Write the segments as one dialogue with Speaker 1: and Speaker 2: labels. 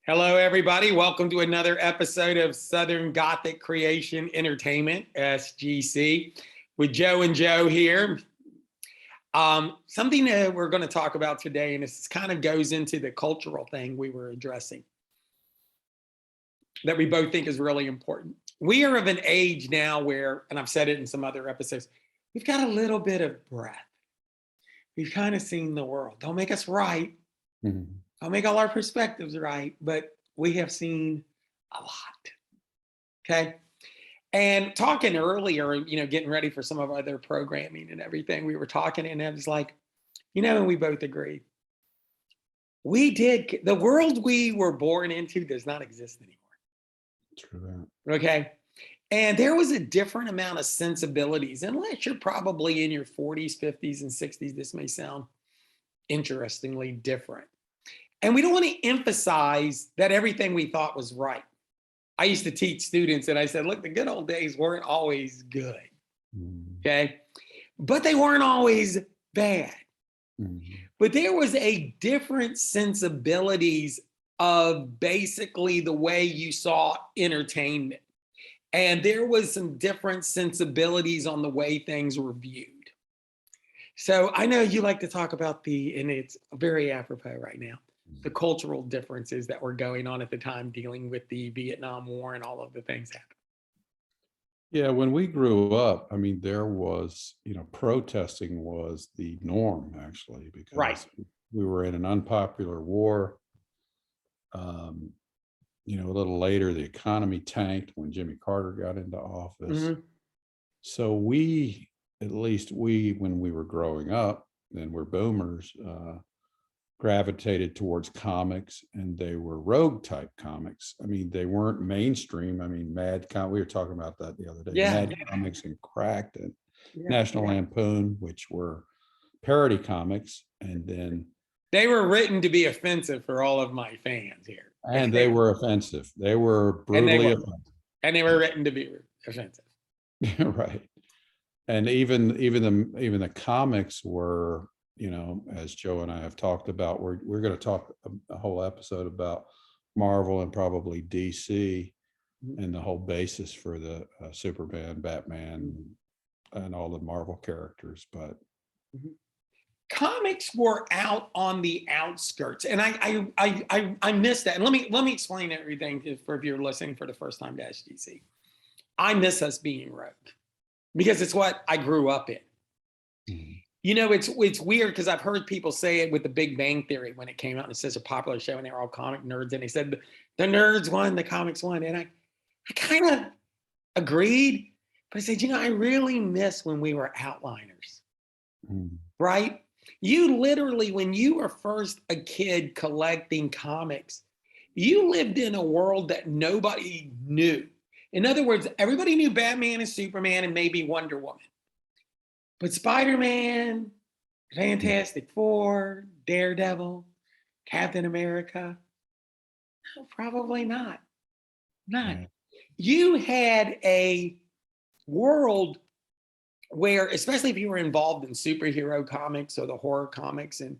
Speaker 1: Hello, everybody. Welcome to another episode of Southern Gothic Creation Entertainment, SGC, with Joe and Joe here. Something that we're going to talk about today, and this kind of goes into the cultural thing we were addressing that we both think is really important. We are of an age now where, and I've said it in some other episodes, we've got a little bit of breath. We've kind of seen the world. Don't make us right.
Speaker 2: Mm-hmm.
Speaker 1: I'll make all our perspectives right, but we have seen a lot. Okay. And talking earlier, getting ready for some of our other programming and everything, we were talking, and I was like, and we both agreed. The world we were born into does not exist anymore.
Speaker 2: True
Speaker 1: that. Okay. And there was a different amount of sensibilities, unless you're probably in your 40s, 50s, and 60s. This may sound interestingly different. And we don't want to emphasize that everything we thought was right. I used to teach students and I said, look, the good old days weren't always good.
Speaker 2: Mm-hmm.
Speaker 1: Okay. But they weren't always bad.
Speaker 2: Mm-hmm.
Speaker 1: But there was a different sensibilities of basically the way you saw entertainment. And there was some different sensibilities on the way things were viewed. So I know you like to talk about and it's very apropos right now, the cultural differences that were going on at the time dealing with the Vietnam War and all of the things happening.
Speaker 2: Yeah, when we grew up, I mean, there was, protesting was the norm, actually, because
Speaker 1: Right.
Speaker 2: we were in an unpopular war. A little later, the economy tanked when Jimmy Carter got into office.
Speaker 1: Mm-hmm.
Speaker 2: So at least when we were growing up, and we're boomers, gravitated towards comics, and they were rogue type comics. I mean, they weren't mainstream. I mean, we were talking about that the other day.
Speaker 1: Yeah.
Speaker 2: Mad Comics and Cracked and National Lampoon, which were parody comics, and then
Speaker 1: they were written to be offensive for all of my fans here.
Speaker 2: And they were offensive. They were brutally offensive.
Speaker 1: And they were written to be offensive.
Speaker 2: Right. And even the comics were, as Joe and I have talked about, we're going to talk a whole episode about Marvel and probably DC and the whole basis for the Superman, Batman, and all the Marvel characters. But
Speaker 1: comics were out on the outskirts, and I missed that. And let me explain everything if you're listening for the first time to SGC. I miss us being rogue because it's what I grew up in. Mm-hmm. It's weird because I've heard people say it with the Big Bang Theory when it came out, and it's such a popular show, and they're all comic nerds, and they said the nerds won, the comics won, and I kind of agreed, but I said, I really miss when we were outliners, right? You literally, when you were first a kid collecting comics, you lived in a world that nobody knew. In other words, everybody knew Batman and Superman and maybe Wonder Woman. But Spider-Man, Fantastic Four, Daredevil, Captain America, no, probably not. Not. You had a world where, especially if you were involved in superhero comics or the horror comics and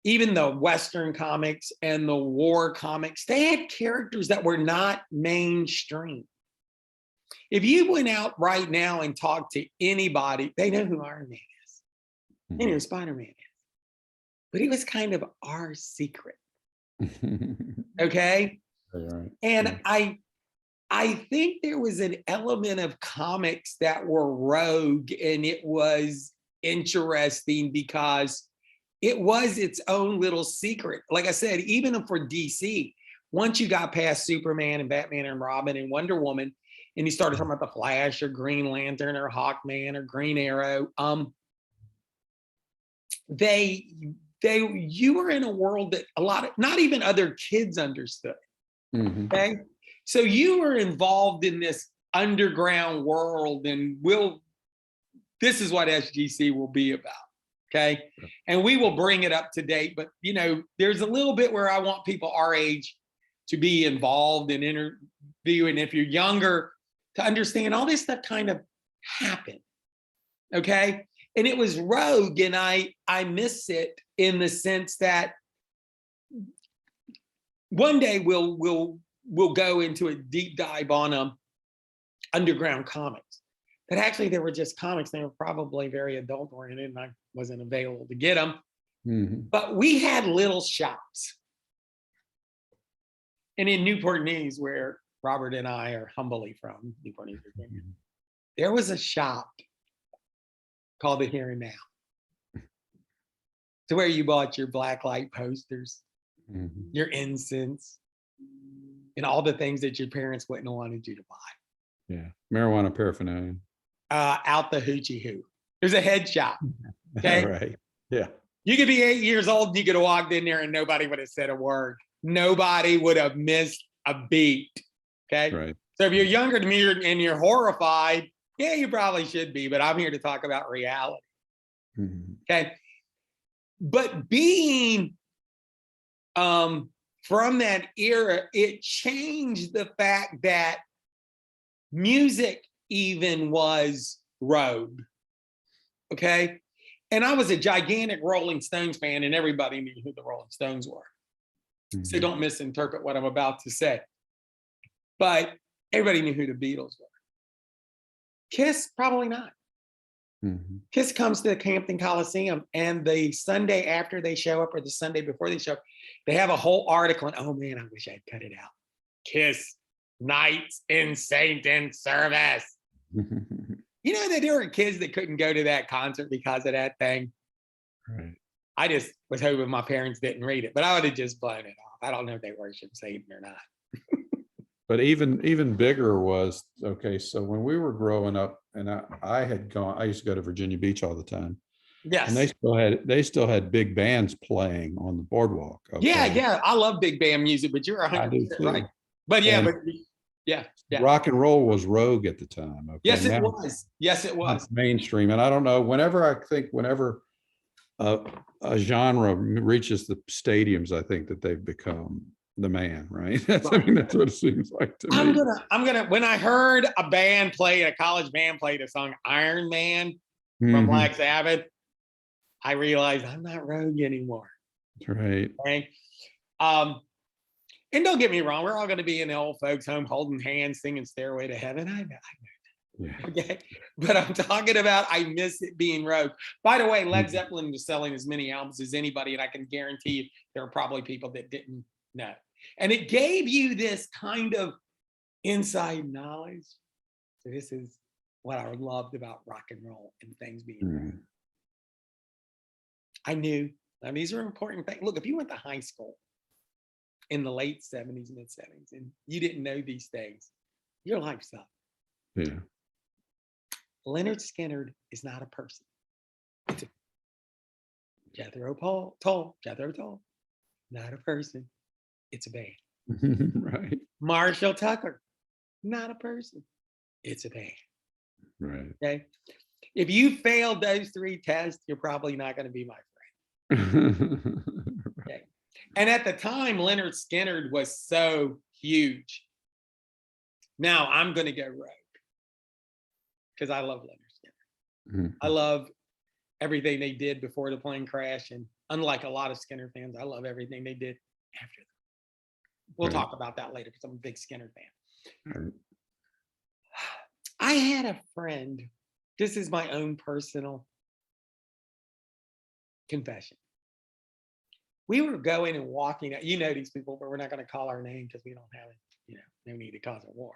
Speaker 1: even the Western comics and the war comics, they had characters that were not mainstream. If you went out right now and talked to anybody, they know who Iron Man is. They know who Spider-Man is. But he was kind of our secret. Okay?
Speaker 2: Right.
Speaker 1: And I think there was an element of comics that were rogue, and it was interesting because it was its own little secret. Like I said, even for DC, once you got past Superman and Batman and Robin and Wonder Woman, and you started talking about the Flash or Green Lantern or Hawkman or Green Arrow, you were in a world that not even other kids understood. Okay. So you were involved in this underground world, and this is what SGC will be about. Okay. And we will bring it up to date, but there's a little bit where I want people our age to be involved in interviewing. If you're younger, to understand all this stuff kind of happened. Okay. And it was rogue, and I miss it in the sense that one day we'll go into a deep dive on underground comics. But actually, they were just comics. They were probably very adult oriented, and I wasn't available to get them.
Speaker 2: Mhm.
Speaker 1: But we had little shops. And in Newport News, where Robert and I are humbly from, Newport News, Virginia, there was a shop called the Here and Now. To where you bought your blacklight posters,
Speaker 2: Mhm.
Speaker 1: your incense, and all the things that your parents wouldn't have wanted you to buy.
Speaker 2: Yeah. Marijuana paraphernalia.
Speaker 1: Out the hoochie hoo. There's a head shop. Okay.
Speaker 2: Right. Yeah.
Speaker 1: You could be 8 years old and you could have walked in there and nobody would have said a word. Nobody would have missed a beat. Okay.
Speaker 2: Right.
Speaker 1: So if you're younger than me and you're horrified, yeah, you probably should be, but I'm here to talk about reality.
Speaker 2: Mhm.
Speaker 1: Okay. But being from that era, it changed the fact that music even was rogue. Okay. And I was a gigantic Rolling Stones fan, and everybody knew who the Rolling Stones were. So
Speaker 2: Mhm.
Speaker 1: don't misinterpret what I'm about to say. But everybody knew who the Beatles were. Kiss, probably not.
Speaker 2: Mhm.
Speaker 1: Kiss comes to the Hampton Coliseum, and the Sunday after they show up, or the Sunday before they show up, they have a whole article. And oh man, I wish I'd cut it out. Kiss, Knights in Satan Service. You know that there were kids that couldn't go to that concert because of that thing.
Speaker 2: Right.
Speaker 1: I just was hoping my parents didn't read it, but I would have just blown it off. I don't know if they worship Satan or not.
Speaker 2: But even bigger was, okay, so when we were growing up, and I used to go to Virginia Beach all the time, and
Speaker 1: Yes.
Speaker 2: they still had big bands playing on the boardwalk.
Speaker 1: Yeah,
Speaker 2: Okay.
Speaker 1: yeah. I love big band music, but you're
Speaker 2: I do
Speaker 1: 100% right.
Speaker 2: too.
Speaker 1: But yeah,
Speaker 2: And
Speaker 1: but yeah, yeah.
Speaker 2: rock and roll was rogue at the time. Okay.
Speaker 1: Yes, it
Speaker 2: Now
Speaker 1: was. Yes, it was.
Speaker 2: it's mainstream. And I don't know, whenever a genre reaches the stadiums, I think that they've become the man, right? I mean, that's what it seems like to me.
Speaker 1: I'm gonna when I heard a college band played a song Iron Man from
Speaker 2: Mhm.
Speaker 1: Black Sabbath, I realized I'm not rogue anymore.
Speaker 2: Right.
Speaker 1: Okay. Um, and don't get me wrong, we're all gonna be in the old folks' home holding hands, singing Stairway to Heaven. I know.
Speaker 2: Yeah.
Speaker 1: Okay. But I'm talking about I miss it being rogue. By the way, Led
Speaker 2: Mhm.
Speaker 1: Zeppelin was selling as many albums as anybody, and I can guarantee you there are probably people that didn't know. And it gave you this kind of inside knowledge. So this is what I loved about rock and roll and things being rogue.
Speaker 2: Mhm.
Speaker 1: I knew. Now these are important things. Look, if you went to high school in the late 70s, mid 70s, and you didn't know these things, your life sucked.
Speaker 2: Yeah.
Speaker 1: Leonard Skinner is not a person. It's a Jethro Tull, not a person. It's a band.
Speaker 2: Right.
Speaker 1: Marshall Tucker, not a person. It's a band.
Speaker 2: Right.
Speaker 1: Okay. If you failed those three tests, you're probably not going to be my friend. Okay. And at the time, Leonard Skinner was so huge. Now I'm going to go rogue because I love Leonard Skinner.
Speaker 2: Mhm.
Speaker 1: I love everything they did before the plane crash. And unlike a lot of Skinner fans, I love everything they did after. We'll
Speaker 2: Right.
Speaker 1: talk about that later because I'm a big Skinner fan.
Speaker 2: Right.
Speaker 1: I had a friend. This is my own personal confession. We were going and walking. You know these people, but we're not going to call our name because we don't have it. No need to cause a war.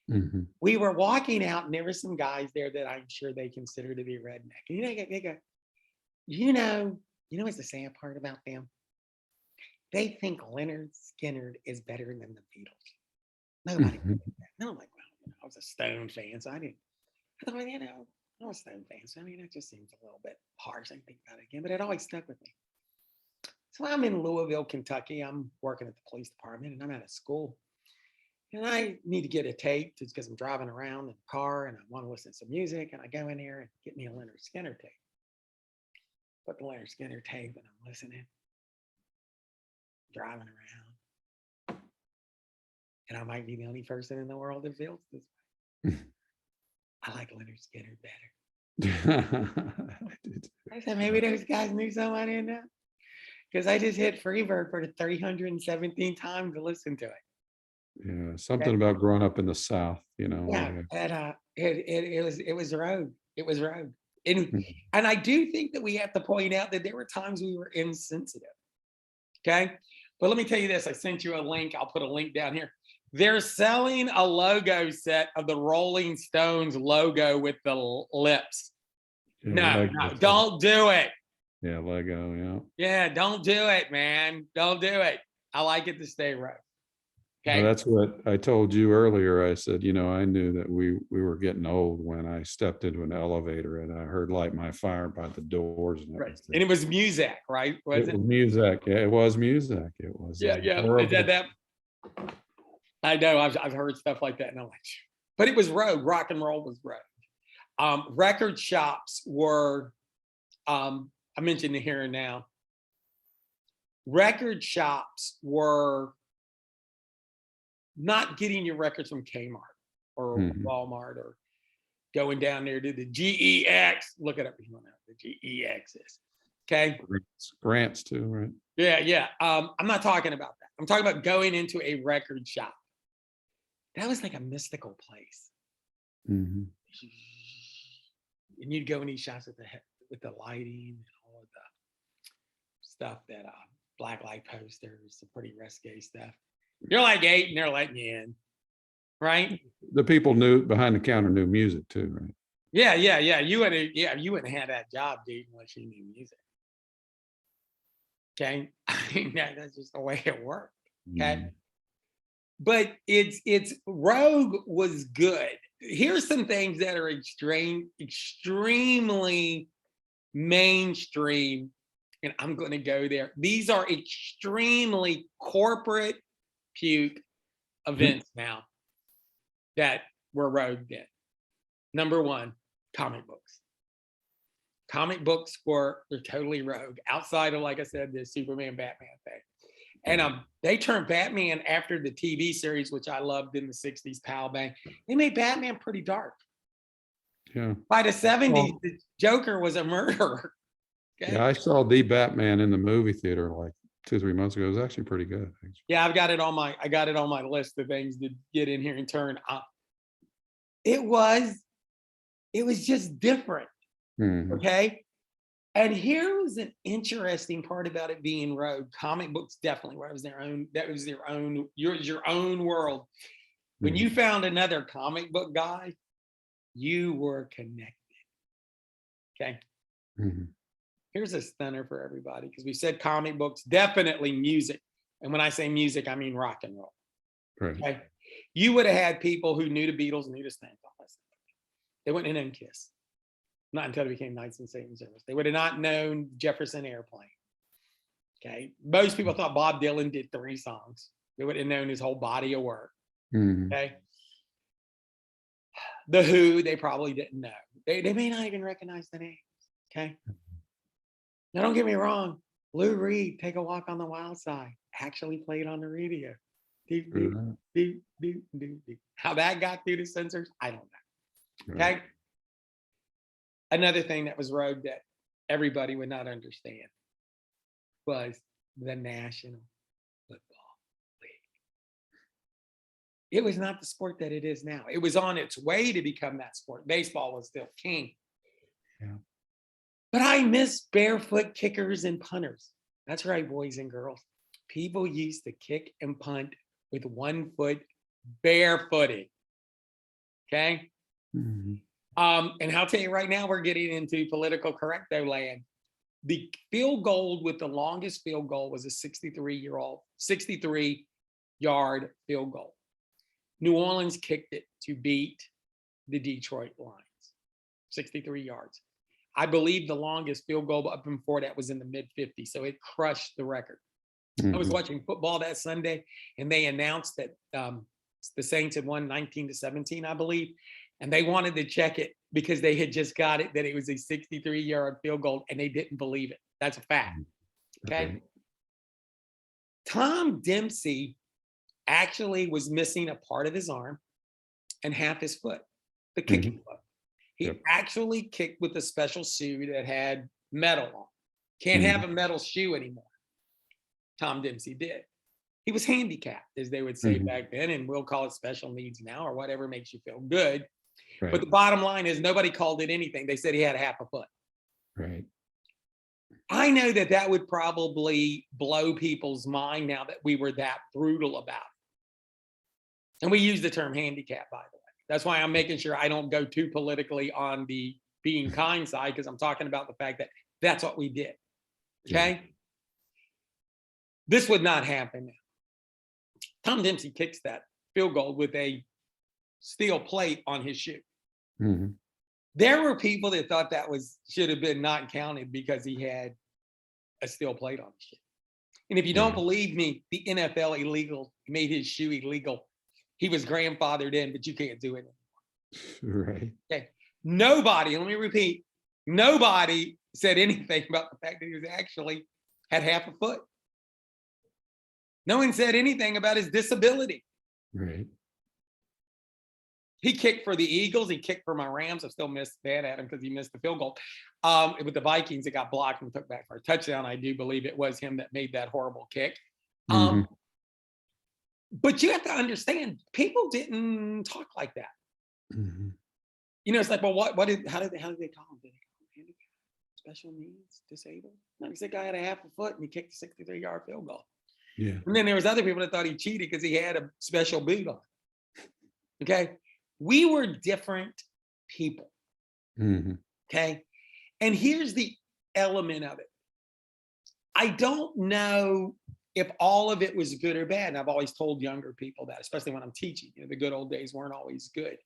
Speaker 2: Mhm.
Speaker 1: We were walking out, and there were some guys there that I'm sure they consider to be redneck. And they go, you know what's the sad part about them? They think Leonard Skinner is better than the Beatles. Nobody.
Speaker 2: Mhm.
Speaker 1: And I'm like, well, I was a Stone fan, so I thought, I'm a Stone fan, so that just seems a little bit harsh. I think about it again, but it always stuck with me. So I'm in Louisville, Kentucky. I'm working at the police department, and I'm at a school. And I need to get a tape just because I'm driving around in the car and I want to listen to some music. And I go in there and get me a Leonard Skinner tape. Put the Leonard Skinner tape and I'm listening, driving around. And I might be the only person in the world that feels this way. I like Leonard Skinner better. I said, maybe those guys knew something I didn't know. because I just hit Freebird for the 317 time to listen to it.
Speaker 2: Yeah, something about growing up in the South,
Speaker 1: Yeah,
Speaker 2: we
Speaker 1: and it was rogue. It was rogue. And
Speaker 2: Mhm.
Speaker 1: and I do think that we have to point out that there were times we were insensitive. Okay. But let me tell you this. I sent you a link. I'll put a link down here. They're selling a logo set of the Rolling Stones logo with the lips.
Speaker 2: Yeah,
Speaker 1: No,
Speaker 2: Lego
Speaker 1: no,
Speaker 2: set.
Speaker 1: don't do it.
Speaker 2: Yeah, Lego, yeah.
Speaker 1: Yeah, don't do it, man. Don't do it. I like it to stay rogue.
Speaker 2: Well,
Speaker 1: Okay.
Speaker 2: that's what I told you earlier. I said, I knew that we were getting old when I stepped into an elevator and I heard "Light My Fire" by the Doors, and
Speaker 1: Right. And it was music, right?
Speaker 2: it
Speaker 1: Wasn't it?
Speaker 2: was music. Yeah, it was music. It was
Speaker 1: Yeah, yeah. Is
Speaker 2: horrible.
Speaker 1: that? I know. I've heard stuff like that, and I'm like, but it was rogue. Rock and roll was rogue. Record shops were. I mentioned it here and now. Record shops were not getting your records from Kmart or
Speaker 2: Mhm.
Speaker 1: Walmart or going down there to the GEX. Look it up if you want to know what the GEX is. Okay.
Speaker 2: Grants too, right?
Speaker 1: Yeah, yeah. I'm not talking about that. I'm talking about going into a record shop. That was like a mystical place.
Speaker 2: Mhm.
Speaker 1: And you'd go in these shops with the lighting and all of the stuff that black light posters, some pretty risque stuff. You're like 8 and they're letting you in. Right?
Speaker 2: The people knew behind the counter knew music too, right?
Speaker 1: Yeah, yeah, yeah. You wouldn't have that job, dude, unless you knew music. Okay. I mean, that's just the way it worked. Okay.
Speaker 2: Mhm.
Speaker 1: But it's Rogue was good. Here's some things that are extremely mainstream, and I'm going to go there. These are extremely corporate puke events now that were Rogue did. Number one, comic books. Comic books they're totally rogue outside of, like I said, the Superman Batman thing. And they turned Batman after the TV series, which I loved in the 60s, Pal Bang. They made Batman pretty dark.
Speaker 2: Yeah.
Speaker 1: By the 70s,
Speaker 2: Well,
Speaker 1: the Joker was a murderer. Okay.
Speaker 2: yeah, I saw the Batman in the movie theater like 2, 3 months ago. It was actually pretty good.
Speaker 1: Yeah, I got it on my list of things to get in here and turn up. It was just different.
Speaker 2: Mhm.
Speaker 1: Okay. And here was an interesting part about it being rogue. Comic books definitely were. It was their own. That was their own. Your own world. When
Speaker 2: Mhm.
Speaker 1: you found another comic book guy, you were connected. Okay.
Speaker 2: Mhm.
Speaker 1: Here's a stunner for everybody because we said comic books, definitely music. And when I say music, I mean rock and roll.
Speaker 2: Right.
Speaker 1: Okay. You would have had people who knew the Beatles, knew the Stones. They wouldn't have known Kiss. Not until it became Knights and Satan's Service. They would have not known Jefferson Airplane. Okay. Most people thought Bob Dylan did 3 songs. They would have known his whole body of work.
Speaker 2: Mhm.
Speaker 1: Okay. The Who, they probably didn't know. They may not even recognize the names. Okay. Now, don't get me wrong. Lou Reed, Take a Walk on the Wild Side, actually played on the radio. Do, do,
Speaker 2: Right.
Speaker 1: do, do, do, do. How that got through the censors, I don't know.
Speaker 2: Right.
Speaker 1: Okay. Another thing that was rogue that everybody would not understand was the National Football League. It was not the sport that it is now. It was on its way to become that sport. Baseball was still king.
Speaker 2: Yeah.
Speaker 1: But I miss barefoot kickers and punters. That's right, boys and girls. People used to kick and punt with 1 foot barefooted. Okay.
Speaker 2: Mhm.
Speaker 1: And I'll tell you right now, we're getting into political correcto land. The field goal with the longest field goal was a 63-yard field goal. New Orleans kicked it to beat the Detroit Lions, 63 yards. I believe the longest field goal up before that was in the mid 50s. So it crushed the record. I was
Speaker 2: Mhm.
Speaker 1: watching football that Sunday and they announced that the Saints had won 19-17, I believe. And they wanted to check it because they had just got it that it was a 63-yard field goal and they didn't believe it. That's a fact. Okay.
Speaker 2: Right.
Speaker 1: Tom Dempsey actually was missing a part of his arm and half his foot, the kicking
Speaker 2: Mhm.
Speaker 1: foot. He
Speaker 2: Yep.
Speaker 1: actually kicked with a special shoe that had metal on. Can't have
Speaker 2: Mhm.
Speaker 1: a metal shoe anymore. Tom Dempsey did. He was handicapped, as they would say back then, and we'll call it special needs now or whatever makes you feel good. But
Speaker 2: Right.
Speaker 1: the bottom line is nobody called it anything. They said he had half a foot.
Speaker 2: Right.
Speaker 1: I know that that would probably blow people's mind now that we were that brutal about it. And we use the term handicap, by the way. That's why I'm making sure I don't go too politically on the being kind side, because I'm talking about the fact that that's what we did. Okay.
Speaker 2: Yeah.
Speaker 1: This would not happen now. Tom Dempsey kicks that field goal with a steel plate on his shoe.
Speaker 2: Mhm.
Speaker 1: There were people that thought that should have been not counted because he had a steel plate on his shoe. And if you don't
Speaker 2: Yeah.
Speaker 1: believe me, the NFL made his shoe illegal. He was grandfathered in, but you can't do it anymore.
Speaker 2: Right.
Speaker 1: Okay. Nobody, let me repeat, nobody said anything about the fact that he was actually had half a foot. No one said anything about his disability.
Speaker 2: Right.
Speaker 1: He kicked for the Eagles. He kicked for my Rams. I still missed bad at him because he missed the field goal. With the Vikings, it got blocked and took back for a touchdown. I do believe it was him that made that horrible kick.
Speaker 2: Mhm.
Speaker 1: But you have to understand, people didn't talk like that.
Speaker 2: Mhm.
Speaker 1: You know, it's like, well, how did they call him? Did they call him handicapped, special needs, disabled? No, he said guy had a half a foot and he kicked a 63-yard field goal.
Speaker 2: Yeah.
Speaker 1: And then there was other people that thought he cheated because he had a special boot on. Okay. We were different people.
Speaker 2: Mhm.
Speaker 1: Okay. And here's the element of it. I don't know if all of it was good or bad. And I've always told younger people that, especially when I'm teaching, the good old days weren't always good.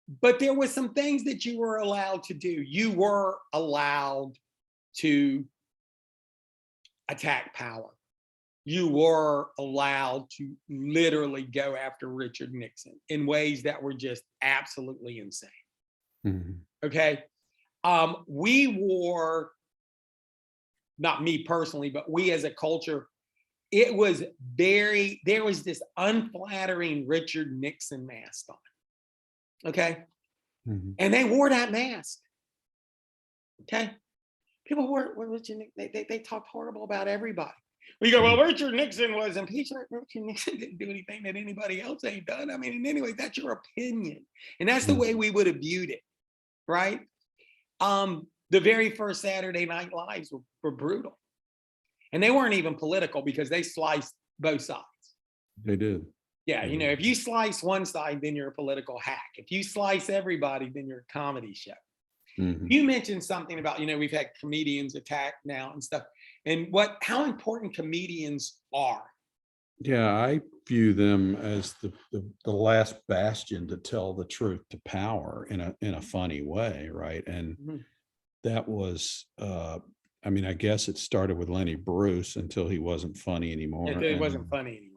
Speaker 1: But there were some things that you were allowed to do. You were allowed to attack power. You were allowed to literally go after Richard Nixon in ways that were just absolutely insane.
Speaker 2: Mhm.
Speaker 1: Okay. We wore, not me personally, but we as a culture, there was this unflattering Richard Nixon mask on. Okay.
Speaker 2: Mhm.
Speaker 1: And they wore that mask. Okay. People were Richard Nixon, they talked horrible about everybody. We go, well, Richard Nixon was impeached. Richard Nixon didn't do anything that anybody else ain't done. I mean, in any way, that's your opinion. And that's the way we would have viewed it, right? The very first Saturday Night Lives were brutal. And they weren't even political because they sliced both sides.
Speaker 2: They did.
Speaker 1: Yeah, you know, if you slice one side, then you're a political hack. If you slice everybody, then you're a comedy show.
Speaker 2: Mhm.
Speaker 1: You mentioned something about, we've had comedians attack now and stuff, and how important comedians are.
Speaker 2: Yeah, I view them as the last bastion to tell the truth to power in a funny way, right? And
Speaker 1: Mhm.
Speaker 2: that was, I mean, I guess it started with Lenny Bruce until he wasn't funny anymore.
Speaker 1: It wasn't funny anymore.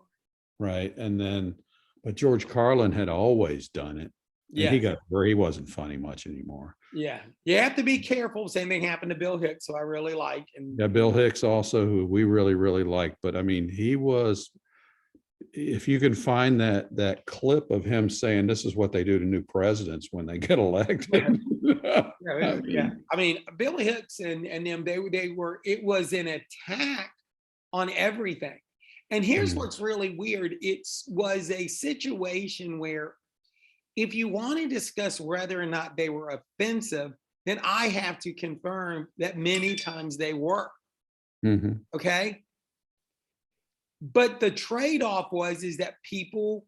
Speaker 2: Right, and then, but George Carlin had always done it, and he
Speaker 1: Yeah,
Speaker 2: got where he wasn't funny much anymore.
Speaker 1: yeah. You have to be careful. Same thing happened to Bill Hicks, who I really like. And
Speaker 2: Yeah, Bill Hicks also, who we really, really liked, but I mean, he was, if you can find that clip of him saying, this is what they do to new presidents when they get elected.
Speaker 1: yeah. I mean, Bill Hicks and them, it was an attack on everything. And here's what's really weird. It was a situation where if you want to discuss whether or not they were offensive, then I have to confirm that many times they were.
Speaker 2: Mhm.
Speaker 1: Okay. But the trade-off is that people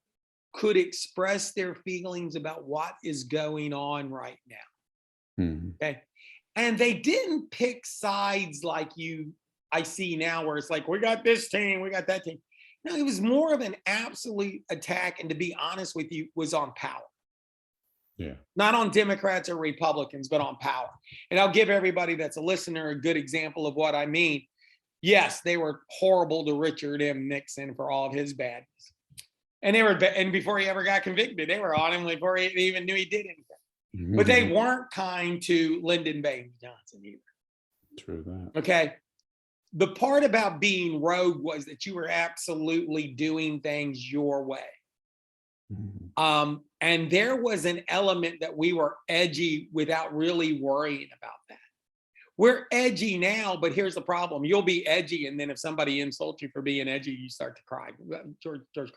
Speaker 1: could express their feelings about what is going on right now.
Speaker 2: Mhm.
Speaker 1: Okay. And they didn't pick sides like I see now, where it's like, we got this team, we got that team. No, it was more of an absolute attack. And to be honest with you, was on power.
Speaker 2: Yeah.
Speaker 1: Not on Democrats or Republicans, but on power. And I'll give everybody that's a listener a good example of what I mean. Yes, they were horrible to Richard M. Nixon for all of his badness. And before he ever got convicted, they were on him before he even knew he did anything. But they weren't kind to Lyndon Baines Johnson either.
Speaker 2: True that.
Speaker 1: Okay. The part about being rogue was that you were absolutely doing things your way.
Speaker 2: Mhm.
Speaker 1: And there was an element that we were edgy without really worrying about that. We're edgy now, but here's the problem. You'll be edgy, and then if somebody insults you for being edgy, you start to cry. George Carlin.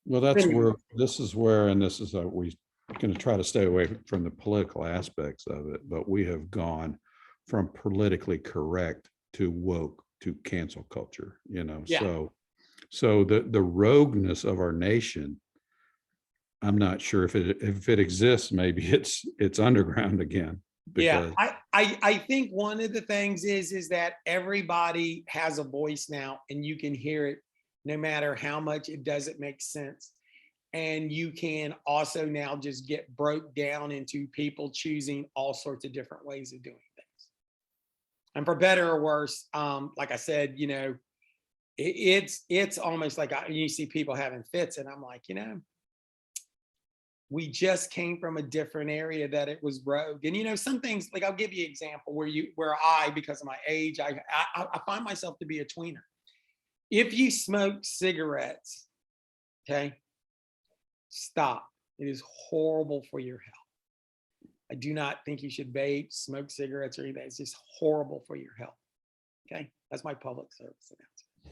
Speaker 2: Well, that's where, this is where, and this is, we're going to try to stay away from the political aspects of it, but we have gone from politically correct to woke to cancel culture, you know.
Speaker 1: Yeah.
Speaker 2: So the rogueness of our nation, I'm not sure if it exists. Maybe it's underground again.
Speaker 1: Yeah, I think one of the things is that everybody has a voice now, and you can hear it no matter how much it doesn't make sense. And you can also now just get broke down into people choosing all sorts of different ways of doing things. And for better or worse, like I said, you know, it's almost like you see people having fits, and I'm like, you know, we just came from a different area that it was rogue. And you know, some things, like I'll give you an example where I, because of my age, I find myself to be a tweener. If you smoke cigarettes, okay, stop. It is horrible for your health. I do not think you should vape, smoke cigarettes, or anything. It's just horrible for your health. Okay, that's my public service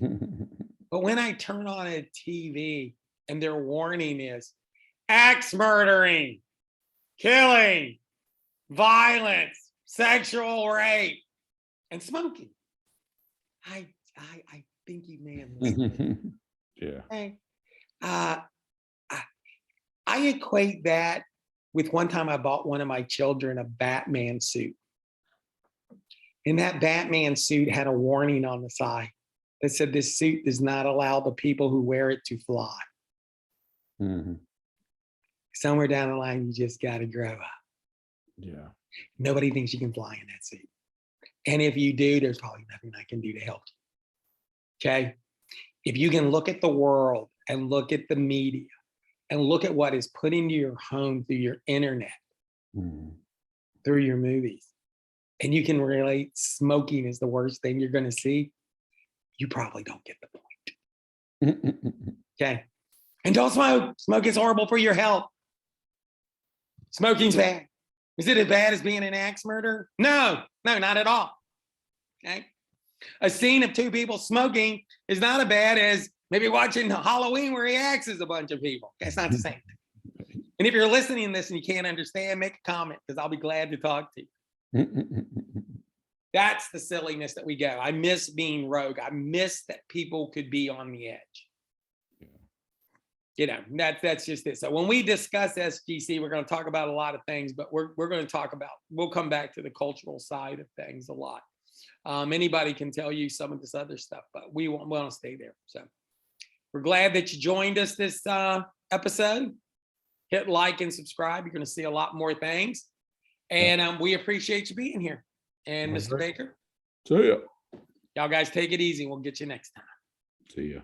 Speaker 1: announcement. But when I turn on a TV and their warning is axe murdering, killing, violence, sexual rape, and smoking, I think you may have missed it.
Speaker 2: Yeah.
Speaker 1: Okay. I equate that with one time I bought one of my children a Batman suit. And that Batman suit had a warning on the side that said this suit does not allow the people who wear it to fly.
Speaker 2: Mm-hmm.
Speaker 1: Somewhere down the line, you just got to grow up.
Speaker 2: Yeah.
Speaker 1: Nobody thinks you can fly in that suit. And if you do, there's probably nothing I can do to help you. Okay. If you can look at the world and look at the media and look at what is put into your home through your internet, through your movies, and you can relate smoking is the worst thing you're going to see, you probably don't get the point. Okay. And don't smoke. Smoke is horrible for your health. Smoking's bad. Is it as bad as being an axe murderer? No, not at all. Okay. A scene of two people smoking is not as bad as maybe watching Halloween where he axes a bunch of people. That's not the same thing. And if you're listening to this and you can't understand, make a comment, because I'll be glad to talk to you. That's the silliness that we go. I miss being rogue. I miss that people could be on the edge. You know, that's just it. So when we discuss SGC, we're going to talk about a lot of things, but we're going to talk about, we'll come back to the cultural side of things a lot. Anybody can tell you some of this other stuff, but we want to stay there. So we're glad that you joined us this episode. Hit like and subscribe. You're going to see a lot more things. And we appreciate you being here. And Mr. Baker.
Speaker 2: See ya.
Speaker 1: Y'all guys take it easy. We'll get you next time.
Speaker 2: See ya.